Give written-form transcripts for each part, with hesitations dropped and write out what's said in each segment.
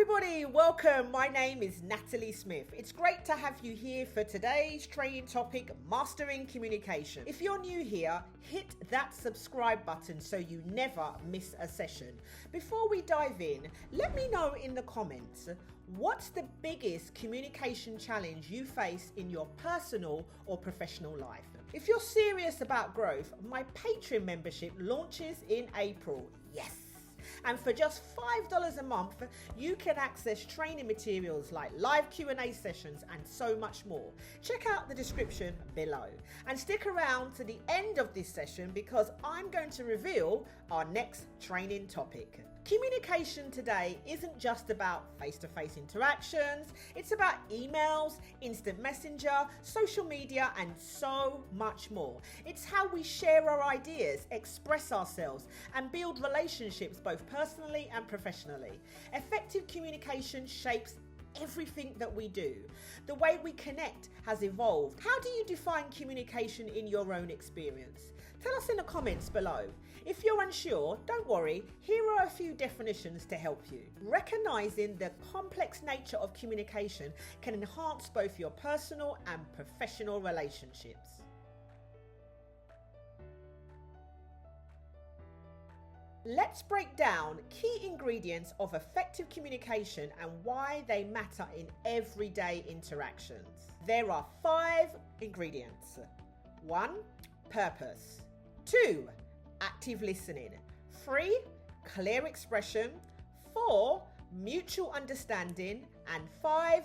everybody, welcome. My name is Natalie Smith. It's great to have you here for today's training topic, Mastering Communication. If you're new here, hit that subscribe button so you never miss a session. Before we dive in, let me know in the comments, what's the biggest communication challenge you face in your personal or professional life? If you're serious about growth, my Patreon membership launches in April. Yes! And for just $5 a month, you can access training materials like live Q&A sessions and so much more. Check out the description below. And stick around to the end of this session because I'm going to reveal our next training topic. Communication today isn't just about face-to-face interactions, it's about emails, instant messenger, social media, and so much more. It's how we share our ideas, express ourselves, and build relationships both personally and professionally. Effective communication shapes everything that we do. The way we connect has evolved. How do you define communication in your own experience? Tell us in the comments below. If you're unsure, don't worry, here are a few definitions to help you. Recognizing the complex nature of communication can enhance both your personal and professional relationships. Let's break down key ingredients of effective communication and why they matter in everyday interactions. There are 5 ingredients. 1. Purpose. 2. Active listening. 3. Clear expression. 4. Mutual understanding. And 5.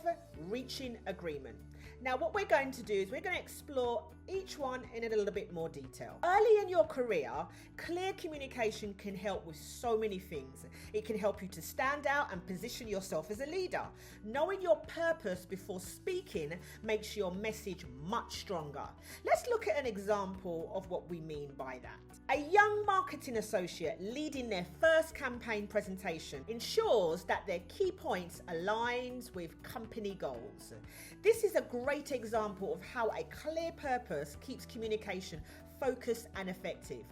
Reaching agreement. Now what we're going to do is we're going to explore each one in a little bit more detail. Early in your career, clear communication can help with so many things. It can help you to stand out and position yourself as a leader. Knowing your purpose before speaking makes your message much stronger. Let's look at an example of what we mean by that. A young marketing associate leading their first campaign presentation ensures that their key points aligns with company goals. This is a great example of how a clear purpose keeps communication focused and effective.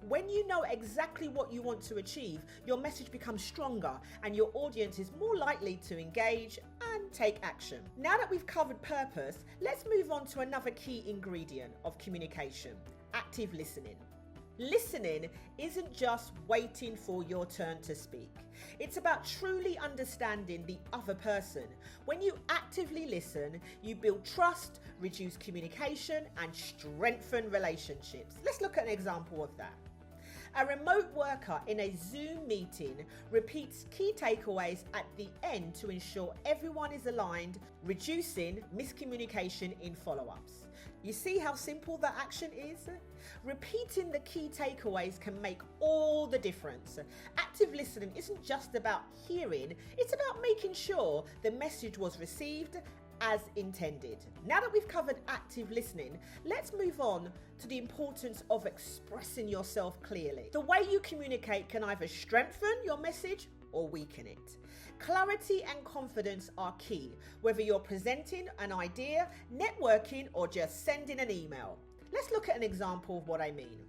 When you know exactly what you want to achieve, your message becomes stronger and your audience is more likely to engage and take action. Now that we've covered purpose, let's move on to another key ingredient of communication: active listening. Listening isn't just waiting for your turn to speak. It's about truly understanding the other person. When you actively listen, you build trust, reduce communication, and strengthen relationships. Let's look at an example of that. A remote worker in a Zoom meeting repeats key takeaways at the end to ensure everyone is aligned, reducing miscommunication in follow-ups. You see how simple that action is? Repeating the key takeaways can make all the difference. Active listening isn't just about hearing, it's about making sure the message was received as intended. Now that we've covered active listening, let's move on to the importance of expressing yourself clearly. The way you communicate can either strengthen your message or weaken it. Clarity and confidence are key, whether you're presenting an idea, networking, or just sending an email. Let's look at an example of what I mean.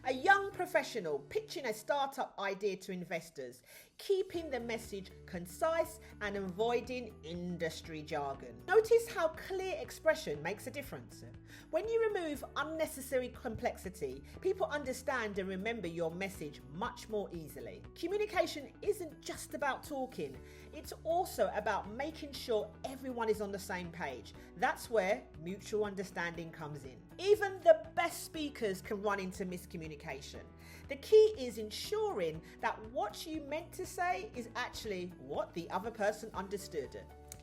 A young professional pitching a startup idea to investors, keeping the message concise and avoiding industry jargon. Notice how clear expression makes a difference. When you remove unnecessary complexity, people understand and remember your message much more easily. Communication isn't just about talking, it's also about making sure everyone is on the same page. That's where mutual understanding comes in. Even the best speakers can run into miscommunication. The key is ensuring that what you meant to say is actually what the other person understood.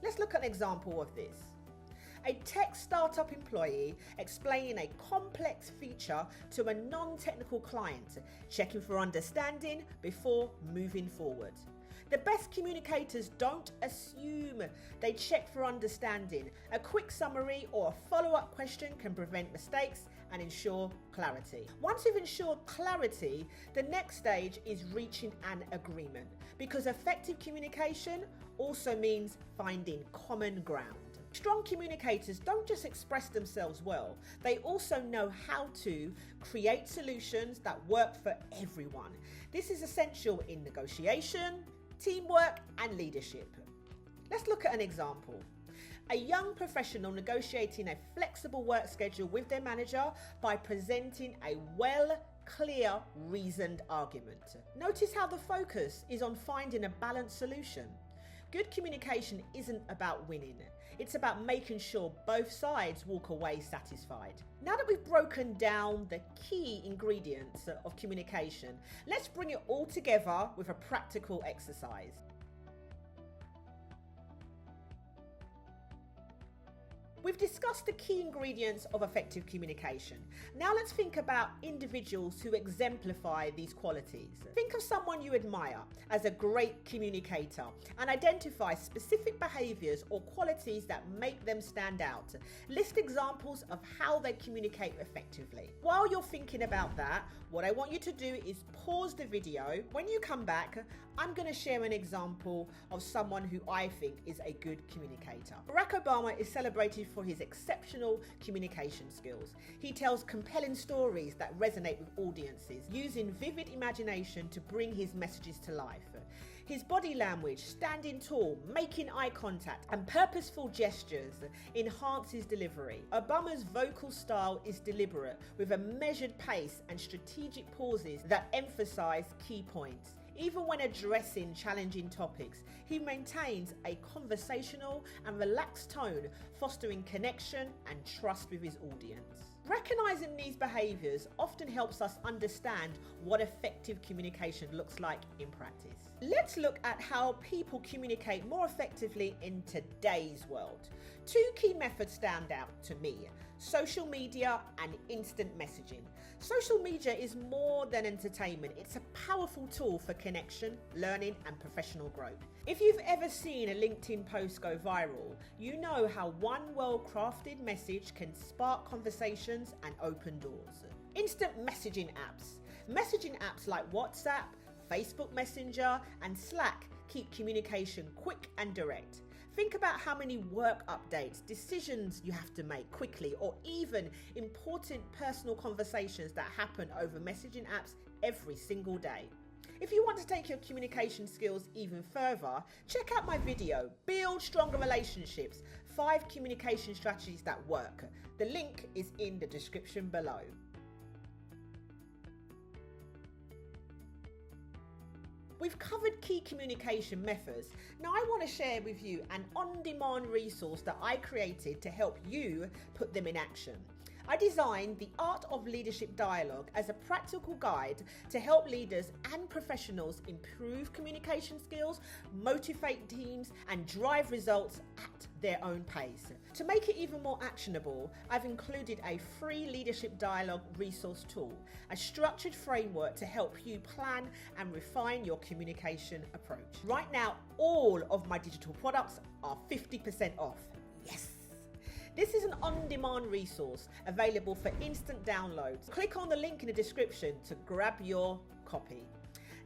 Let's look at an example of this. A tech startup employee explaining a complex feature to a non-technical client, checking for understanding before moving forward. The best communicators don't assume, they check for understanding. A quick summary or a follow-up question can prevent mistakes and ensure clarity. Once you've ensured clarity, the next stage is reaching an agreement, because effective communication also means finding common ground. Strong communicators don't just express themselves well, they also know how to create solutions that work for everyone. This is essential in negotiation, teamwork, and leadership. Let's look at an example. A young professional negotiating a flexible work schedule with their manager by presenting a clear, reasoned argument. Notice how the focus is on finding a balanced solution. Good communication isn't about winning. It's about making sure both sides walk away satisfied. Now that we've broken down the key ingredients of communication, let's bring it all together with a practical exercise. We've discussed the key ingredients of effective communication. Now let's think about individuals who exemplify these qualities. Think of someone you admire as a great communicator and identify specific behaviors or qualities that make them stand out. List examples of how they communicate effectively. While you're thinking about that, what I want you to do is pause the video. When you come back, I'm going to share an example of someone who I think is a good communicator. Barack Obama is celebrated for his exceptional communication skills. He tells compelling stories that resonate with audiences, using vivid imagination to bring his messages to life. His body language, standing tall, making eye contact, and purposeful gestures enhance his delivery. Obama's vocal style is deliberate, with a measured pace and strategic pauses that emphasize key points. Even when addressing challenging topics, he maintains a conversational and relaxed tone, fostering connection and trust with his audience. Recognizing these behaviors often helps us understand what effective communication looks like in practice. Let's look at how people communicate more effectively in today's world. Two key methods stand out to me: social media and instant messaging. Social media is more than entertainment. It's a powerful tool for connection, learning, and professional growth. If you've ever seen a LinkedIn post go viral, you know how one well-crafted message can spark conversations and open doors. Instant messaging apps. Messaging apps like WhatsApp, Facebook Messenger, and Slack keep communication quick and direct. Think about how many work updates, decisions you have to make quickly, or even important personal conversations that happen over messaging apps every single day. If you want to take your communication skills even further, check out my video, Build Stronger Relationships, 5 Communication Strategies That Work. The link is in the description below. We've covered key communication methods. Now I want to share with you an on-demand resource that I created to help you put them in action. I designed the Art of Leadership Dialogue as a practical guide to help leaders and professionals improve communication skills, motivate teams, and drive results at their own pace. To make it even more actionable, I've included a free leadership dialogue resource tool, a structured framework to help you plan and refine your communication approach. Right now, all of my digital products are 50% off. Yes! This is an on-demand resource available for instant downloads. Click on the link in the description to grab your copy.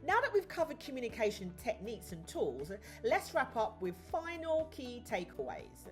Now that we've covered communication techniques and tools, let's wrap up with final key takeaways.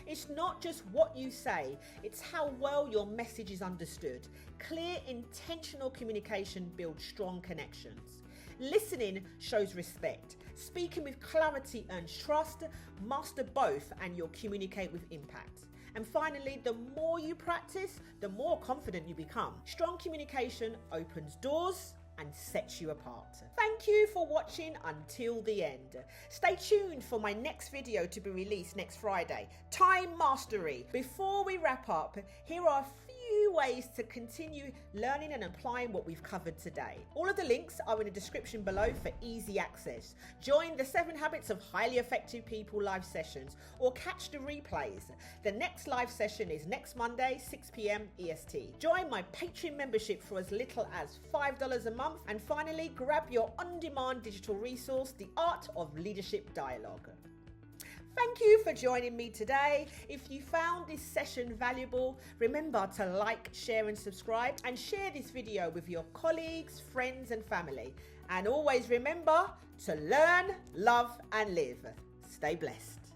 It's not just what you say, it's how well your message is understood. Clear, intentional communication builds strong connections. Listening shows respect. Speaking with clarity earns trust. Master both and you'll communicate with impact. And finally, the more you practice, the more confident you become. Strong communication opens doors and sets you apart. Thank you for watching until the end. Stay tuned for my next video to be released next Friday, Time Mastery. Before we wrap up, here are a few ways to continue learning and applying what we've covered today. All of the links are in the description below for easy access. Join the 7 Habits of Highly Effective People live sessions or catch the replays. The next live session is next Monday, 6 p.m. EST. Join my Patreon membership for as little as $5 a month. And finally, grab your on-demand digital resource, The Art of Leadership Dialogue. Thank you for joining me today. If you found this session valuable, remember to like, share and subscribe, and share this video with your colleagues, friends and family. And always remember to learn, love and live. Stay blessed.